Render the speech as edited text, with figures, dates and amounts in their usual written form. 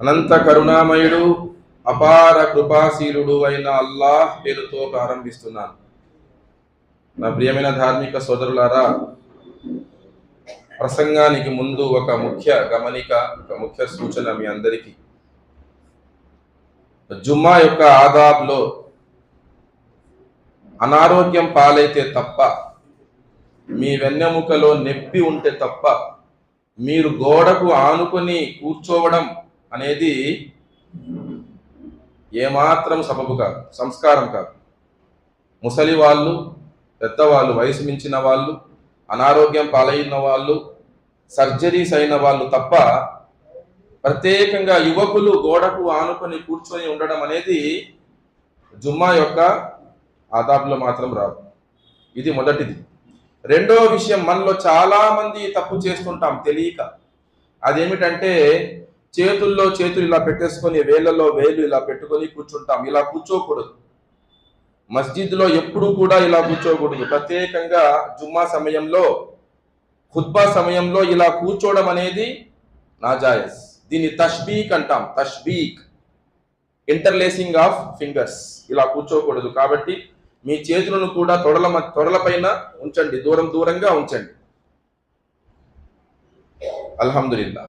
అనంత కరుణామయుడు అపార కృపాశీలుడు అయిన అల్లాహ్ పేరుతో ప్రారంభిస్తున్నాను. నా ప్రియమైన ధార్మిక సోదరులారా, ప్రసంగానికి ముందు ఒక ముఖ్య గమనిక, ఒక ముఖ్య సూచన మీ అందరికీ. జుమ్మా యొక్క ఆదాబ్లో అనారోగ్యం పాలైతే తప్ప, మీ వెన్నెముకలో నొప్పి ఉంటే తప్ప మీరు గోడకు ఆనుకొని కూర్చోవడం అనేది ఏమాత్రం సబబు కాదు, సంస్కారం కాదు. ముసలి వాళ్ళు, పెద్దవాళ్ళు, వయసు మించిన వాళ్ళు, అనారోగ్యం పాలైన వాళ్ళు, సర్జరీస్ అయిన వాళ్ళు తప్ప ప్రత్యేకంగా యువకులు గోడకు ఆనుకొని కూర్చొని ఉండడం అనేది జుమ్మా యొక్క ఆదాబ్లో మాత్రం రాదు. ఇది మొదటిది. రెండో విషయం, మనలో చాలా మంది తప్పు చేస్తుంటాం తెలియక. అదేమిటంటే చేతుల్లో చేతులు ఇలా పెట్టేసుకొని, వేళ్ళలో వేలు ఇలా పెట్టుకొని కూర్చుంటాం. ఇలా కూర్చోకూడదు. మస్జిద్లో ఎప్పుడు కూడా ఇలా కూర్చోకూడదు. ప్రత్యేకంగా జుమ్మా సమయంలో, ఖుత్బా సమయంలో ఇలా కూర్చోవడం అనేది నాజాయజ్. దీన్ని తష్బీక్ అంటాం. తష్బీక్, ఇంటర్లేసింగ్ ఆఫ్ ఫింగర్స్. ఇలా కూర్చోకూడదు. కాబట్టి మీ చేతులను కూడా తొడలపైన ఉంచండి, దూరంగా ఉంచండి. అల్హమ్దులిల్లాహ్.